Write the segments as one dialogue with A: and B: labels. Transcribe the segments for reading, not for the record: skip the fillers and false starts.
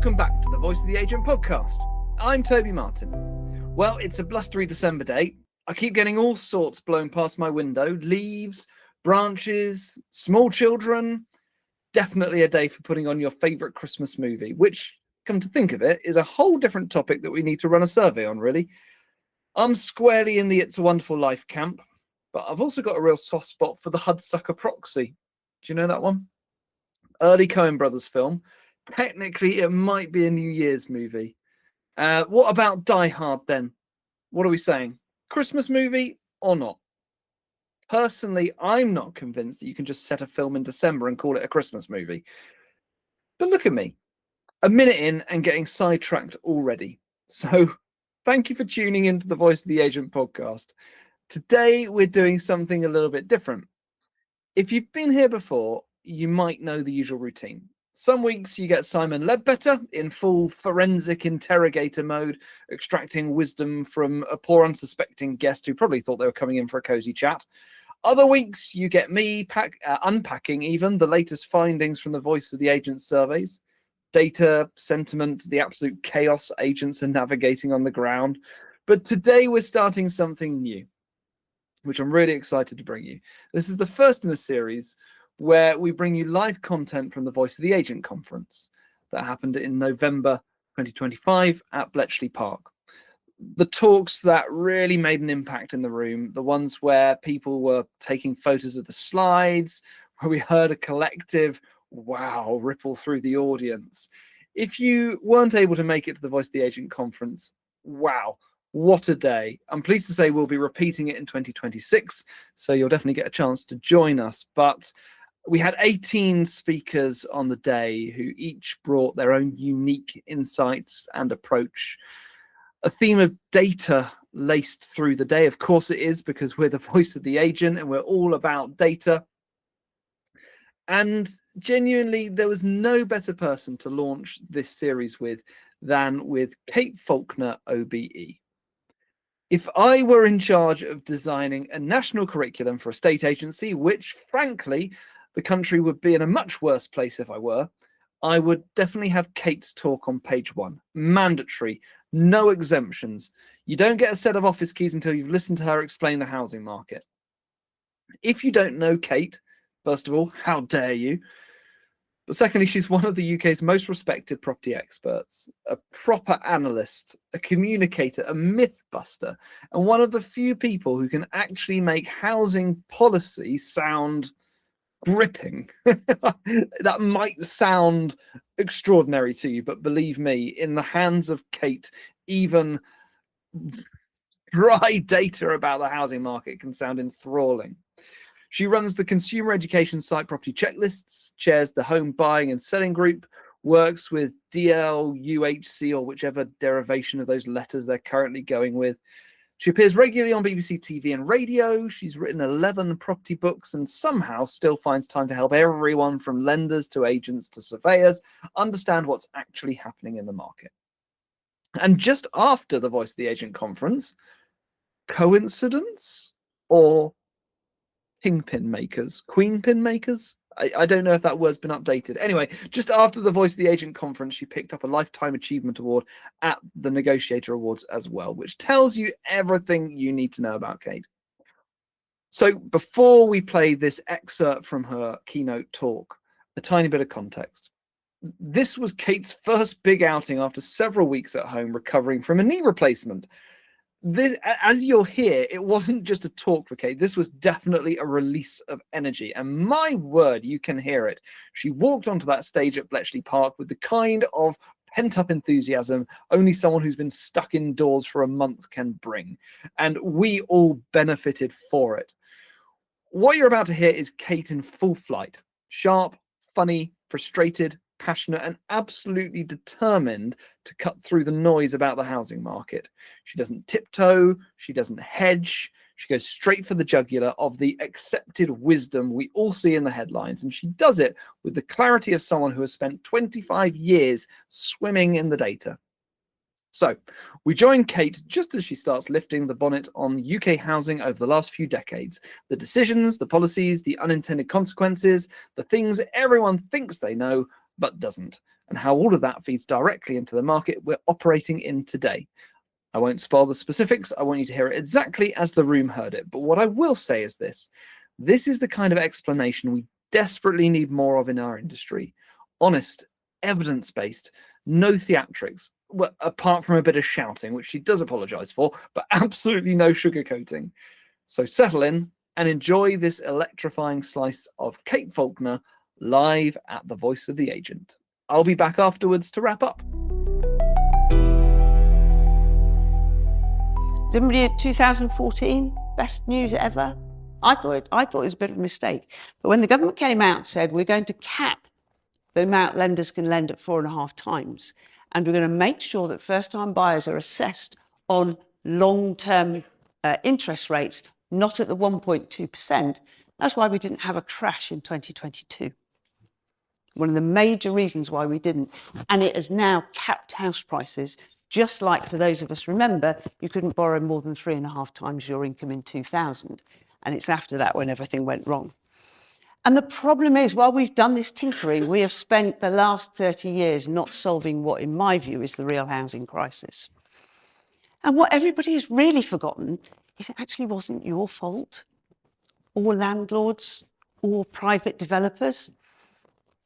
A: Welcome back to the Voice of the Agent podcast. I'm Toby Martin. Well, it's a blustery December day. I keep getting all sorts blown past my window. Leaves, branches, small children. Definitely a day for putting on your favourite Christmas movie, which, come to think of it, is a whole different topic that we need to run a survey on, really. I'm squarely in the It's a Wonderful Life camp, but I've also got a real soft spot for the Hudsucker Proxy. Do you know that one? Early Coen Brothers film. Technically, it might be a New Year's movie. What about Die Hard then? What are we saying? Christmas movie or not? Personally, I'm not convinced that you can just set a film in December and call it a Christmas movie. But look at me, a minute in and getting sidetracked already. So thank you for tuning into the Voice of the Agent podcast. Today, we're doing something a little bit different. If you've been here before, you might know the usual routine. Some weeks you get Simon Ledbetter in full forensic interrogator mode, extracting wisdom from a poor unsuspecting guest who probably thought they were coming in for a cozy chat. Other weeks you get me unpacking even the latest findings from the Voice of the Agent surveys, data, sentiment, the absolute chaos agents are navigating on the ground. But today we're starting something new, which I'm really excited to bring you. This is the first in a series where we bring you live content from the Voice of the Agent conference that happened in November 2025 at Bletchley Park. The talks that really made an impact in the room, the ones where people were taking photos of the slides, where we heard a collective wow ripple through the audience. If you weren't able to make it to the Voice of the Agent conference, wow, what a day. I'm pleased to say we'll be repeating it in 2026, so you'll definitely get a chance to join us. But we had 18 speakers on the day who each brought their own unique insights and approach. A theme of data laced through the day. Of course it is, because we're the Voice of the Agent and we're all about data. And genuinely, there was no better person to launch this series with than with Kate Faulkner, OBE. If I were in charge of designing a national curriculum for a state agency, which frankly, the country would be in a much worse place if I were, I would definitely have Kate's talk on page 1. Mandatory, no exemptions. You don't get a set of office keys until you've listened to her explain the housing market. If you don't know Kate, first of all, how dare you? But secondly, she's one of the UK's most respected property experts, a proper analyst, a communicator, a myth buster, and one of the few people who can actually make housing policy sound gripping. That might sound extraordinary to you, but believe me, in the hands of Kate, even dry data about the housing market can sound enthralling. She runs the consumer education site Property Checklists, chairs the home buying and selling group, works with DL, UHC, or whichever derivation of those letters they're currently going with. She appears regularly on BBC TV and radio. She's written 11 property books and somehow still finds time to help everyone from lenders to agents to surveyors understand what's actually happening in the market. And just after the Voice of the Agent conference, coincidence or kingpin makers, queen pin makers? I don't know if that word's been updated. Anyway, just after the Voice of the Agent conference, she picked up a Lifetime Achievement Award at the Negotiator Awards as well, which tells you everything you need to know about Kate. So before we play this excerpt from her keynote talk, a tiny bit of context. This was Kate's first big outing after several weeks at home recovering from a knee replacement. This, as you'll hear, it wasn't just a talk for Kate. This was definitely a release of energy. And my word, you can hear it. She walked onto that stage at Bletchley Park with the kind of pent-up enthusiasm only someone who's been stuck indoors for a month can bring. And we all benefited for it. What you're about to hear is Kate in full flight. Sharp, funny, frustrated, passionate, and absolutely determined to cut through the noise about the housing market. She doesn't tiptoe, she doesn't hedge, she goes straight for the jugular of the accepted wisdom we all see in the headlines, and she does it with the clarity of someone who has spent 25 years swimming in the data. So we join Kate just as she starts lifting the bonnet on UK housing over the last few decades. The decisions, the policies, the unintended consequences, the things everyone thinks they know, but doesn't, and how all of that feeds directly into the market we're operating in today. I won't spoil the specifics. I want you to hear it exactly as the room heard it. But what I will say is this. This is the kind of explanation we desperately need more of in our industry. Honest, evidence-based, no theatrics, well, apart from a bit of shouting, which she does apologize for, but absolutely no sugarcoating. So settle in and enjoy this electrifying slice of Kate Faulkner live at the Voice of the Agent. I'll be back afterwards to wrap up.
B: Is everybody at 2014 best news ever? I thought it was a bit of a mistake. But when the government came out and said we're going to cap the amount lenders can lend at 4.5 times, and we're going to make sure that first-time buyers are assessed on long-term interest rates, not at the 1.2%, that's why we didn't have a crash in 2022. One of the major reasons why we didn't. And it has now capped house prices, just like, for those of us remember, you couldn't borrow more than 3.5 times your income in 2000. And it's after that when everything went wrong. And the problem is, while we've done this tinkering, we have spent the last 30 years not solving what, in my view, is the real housing crisis. And what everybody has really forgotten is it actually wasn't your fault, or landlords, or private developers.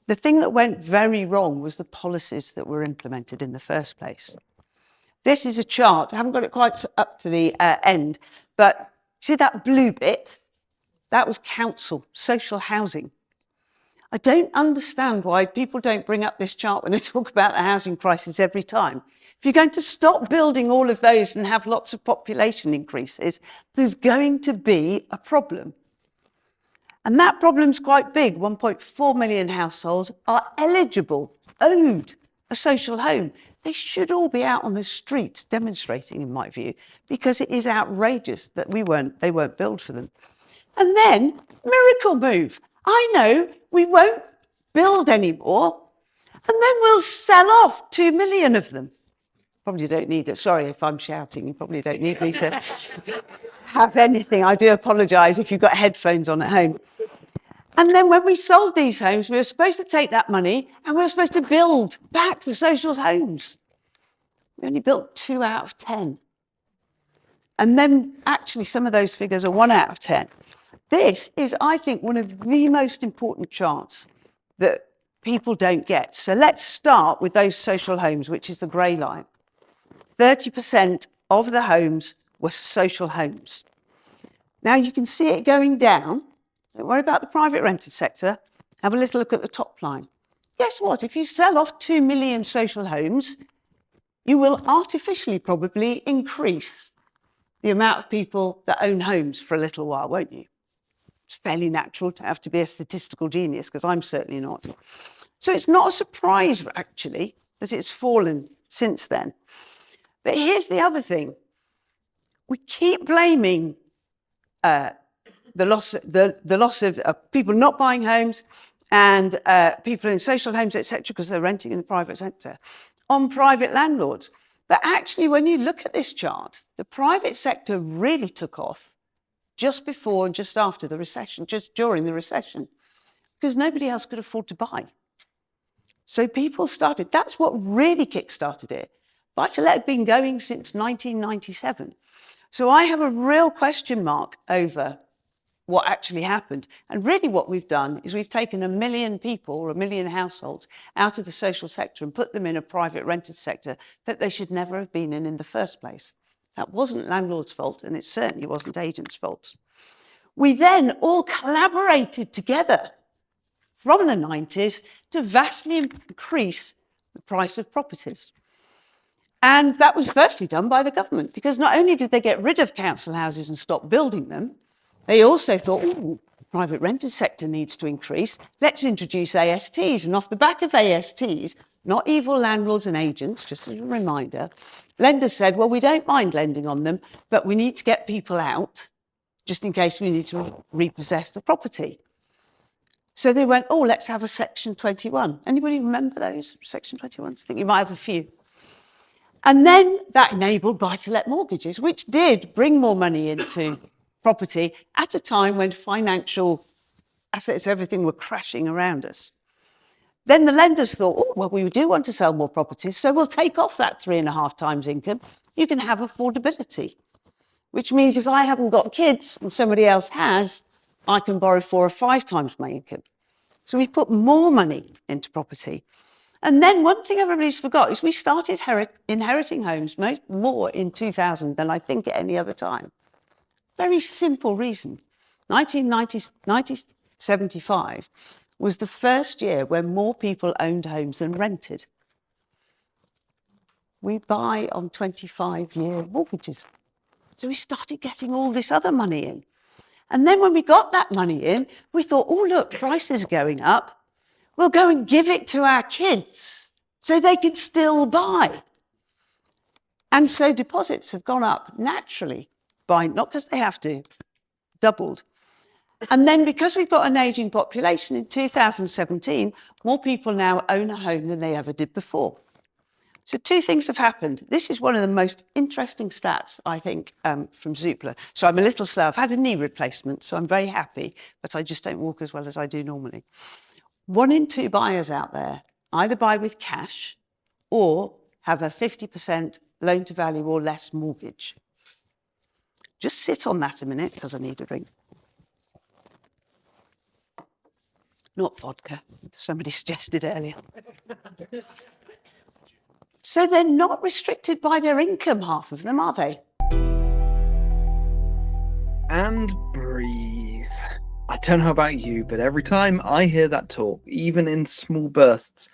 B: The thing that went very wrong was the policies that were implemented in the first place. This is a chart. I haven't got it quite up to the end, but see that blue bit? That was council, social housing. I don't understand why people don't bring up this chart when they talk about the housing crisis every time. If you're going to stop building all of those and have lots of population increases, there's going to be a problem. And that problem's quite big. 1.4 million households are eligible, owed a social home. They should all be out on the streets demonstrating, in my view, because it is outrageous that they weren't built for them. And then, miracle move. I know we won't build anymore, and then we'll sell off 2 million of them. Probably don't need it. Sorry if I'm shouting. You probably don't need me to have anything. I do apologise if you've got headphones on at home. And then when we sold these homes, we were supposed to take that money and we were supposed to build back the social homes. We only built 2 out of 10. And then actually some of those figures are 1 out of 10. This is, I think, one of the most important charts that people don't get. So let's start with those social homes, which is the grey line. 30% of the homes were social homes. Now you can see it going down. Don't worry about the private rented sector. Have a little look at the top line. Guess what? If you sell off 2 million social homes, you will artificially probably increase the amount of people that own homes for a little while, won't you? It's fairly natural to have to be a statistical genius, because I'm certainly not. So it's not a surprise, actually, that it's fallen since then. But here's the other thing. We keep blaming the loss of people not buying homes and people in social homes, etc., because they're renting in the private sector, on private landlords. But actually, when you look at this chart, the private sector really took off just before and just after the recession, just during the recession, because nobody else could afford to buy. So people started, that's what really kick-started it. Buy-to-let had been going since 1997. So I have a real question mark over what actually happened. And really what we've done is we've taken 1 million people or 1 million households out of the social sector and put them in a private rented sector that they should never have been in the first place. That wasn't landlords' fault, and it certainly wasn't agents' fault. We then all collaborated together from the 90s to vastly increase the price of properties. And that was firstly done by the government, because not only did they get rid of council houses and stop building them, they also thought, ooh, the private rented sector needs to increase. Let's introduce ASTs. And off the back of ASTs, not evil landlords and agents, just as a reminder, lenders said, well, we don't mind lending on them, but we need to get people out just in case we need to repossess the property. So they went, oh, let's have a Section 21. Anybody remember those Section 21s? I think you might have a few. And then that enabled buy-to-let mortgages, which did bring more money into property at a time when financial assets, everything were crashing around us. Then the lenders thought, oh, well, we do want to sell more properties, so we'll take off that 3.5 times income. You can have affordability, which means if I haven't got kids and somebody else has, I can borrow 4 or 5 times my income. So we put more money into property. And then one thing everybody's forgot is we started inheriting homes more in 2000 than I think at any other time. Very simple reason. 1975 was the first year when more people owned homes than rented. We buy on 25-year mortgages. So we started getting all this other money in. And then when we got that money in, we thought, oh, look, prices are going up. We'll go and give it to our kids so they can still buy. And so deposits have gone up naturally by, not because they have to, doubled. And then because we've got an aging population, in 2017, more people now own a home than they ever did before. So 2 things have happened. This is one of the most interesting stats, I think, from Zoopla. So I'm a little slow. I've had a knee replacement, so I'm very happy, but I just don't walk as well as I do normally. 1 in 2 buyers out there either buy with cash or have a 50% loan to value or less mortgage. Just sit on that a minute because I need a drink. Not vodka, somebody suggested earlier. So they're not restricted by their income, half of them, are they?
A: And breathe. I don't know about you, but every time I hear that talk, even in small bursts,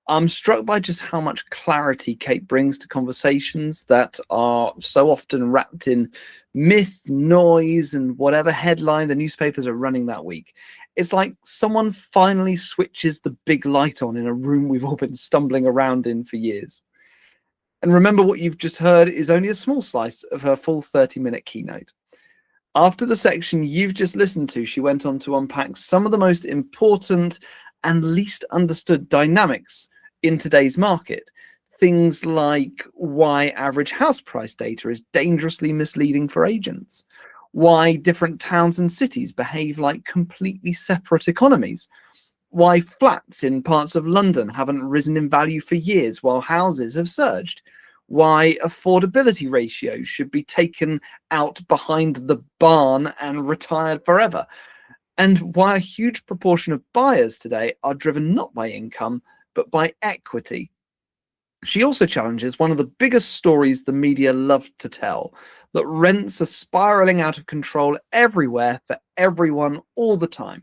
A: I'm struck by just how much clarity Kate brings to conversations that are so often wrapped in myth, noise, and whatever headline the newspapers are running that week. It's like someone finally switches the big light on in a room we've all been stumbling around in for years. And remember, what you've just heard is only a small slice of her full 30-minute keynote. After the section you've just listened to, she went on to unpack some of the most important and least understood dynamics in today's market. Things like why average house price data is dangerously misleading for agents, why different towns and cities behave like completely separate economies, why flats in parts of London haven't risen in value for years while houses have surged, why affordability ratios should be taken out behind the barn and retired forever, and why a huge proportion of buyers today are driven not by income, but by equity. She also challenges one of the biggest stories the media love to tell, that rents are spiraling out of control everywhere for everyone all the time.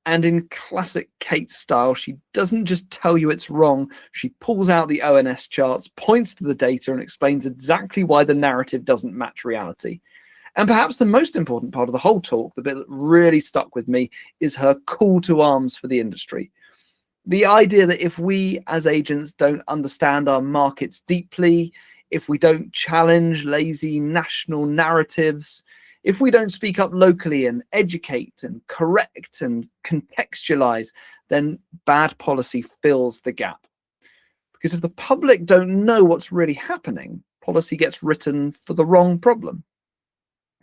A: And in classic Kate style, she doesn't just tell you it's wrong, she pulls out the ONS charts, points to the data, and explains exactly why the narrative doesn't match reality. And perhaps the most important part of the whole talk, the bit that really stuck with me, is her call to arms for the industry. The idea that if we as agents don't understand our markets deeply, if we don't challenge lazy national narratives, if we don't speak up locally and educate and correct and contextualize, then bad policy fills the gap. Because if the public don't know what's really happening, policy gets written for the wrong problem.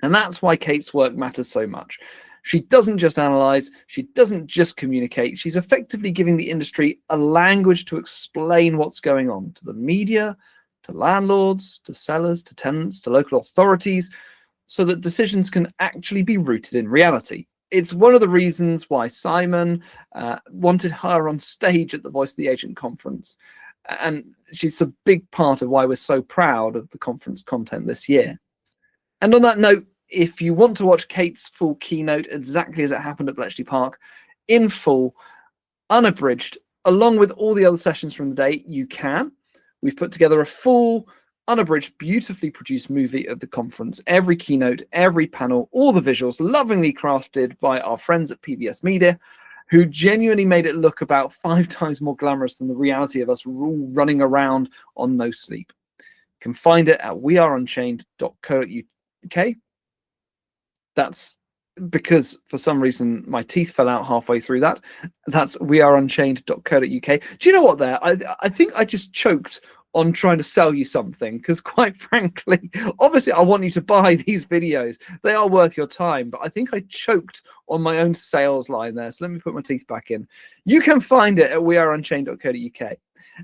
A: And that's why Kate's work matters so much. She doesn't just analyze, she doesn't just communicate, she's effectively giving the industry a language to explain what's going on to the media, to landlords, to sellers, to tenants, to local authorities, so that decisions can actually be rooted in reality. It's one of the reasons why Simon wanted her on stage at the Voice of the Agent conference. And she's a big part of why we're so proud of the conference content this year. And on that note, if you want to watch Kate's full keynote exactly as it happened at Bletchley Park, in full, unabridged, along with all the other sessions from the day, you can. We've put together a full, unabridged, beautifully produced movie of the conference. Every keynote, every panel, all the visuals lovingly crafted by our friends at PBS Media, who genuinely made it look about 5 times more glamorous than the reality of us all running around on no sleep. You can find it at weareunchained.co.uk. That's because for some reason my teeth fell out halfway through that. That's weareunchained.co.uk. Do you know what there? I think I just choked on trying to sell you something, because quite frankly, obviously I want you to buy these videos. They are worth your time, but I think I choked on my own sales line there. So let me put my teeth back in. You can find it at weareunchained.co.uk.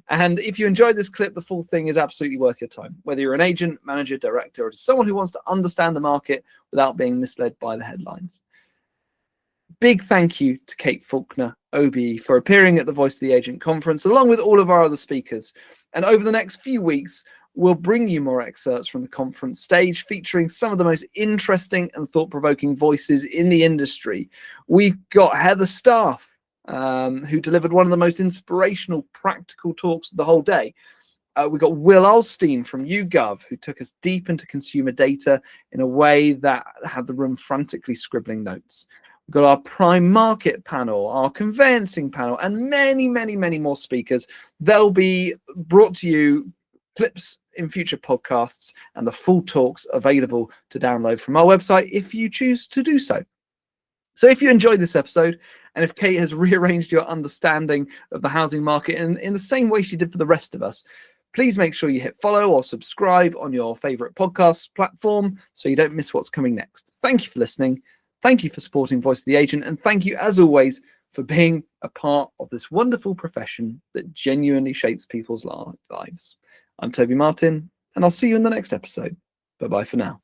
A: And if you enjoyed this clip, the full thing is absolutely worth your time, whether you're an agent, manager, director, or just someone who wants to understand the market without being misled by the headlines. Big thank you to Kate Faulkner, OBE, for appearing at the Voice of the Agent conference, along with all of our other speakers. And over the next few weeks, we'll bring you more excerpts from the conference stage, featuring some of the most interesting and thought-provoking voices in the industry. We've got Heather Staff, who delivered one of the most inspirational, practical talks of the whole day. We've got Will Olstein from YouGov, who took us deep into consumer data in a way that had the room frantically scribbling notes. We've got our prime market panel, our conveyancing panel, and many, many, many more speakers. They'll be brought to you clips in future podcasts, and the full talks available to download from our website if you choose to do so. So if you enjoyed this episode, and if Kate has rearranged your understanding of the housing market in the same way she did for the rest of us, please make sure you hit follow or subscribe on your favorite podcast platform so you don't miss what's coming next. Thank you for listening. Thank you for supporting Voice of the Agent. And thank you, as always, for being a part of this wonderful profession that genuinely shapes people's lives. I'm Toby Martin, and I'll see you in the next episode. Bye-bye for now.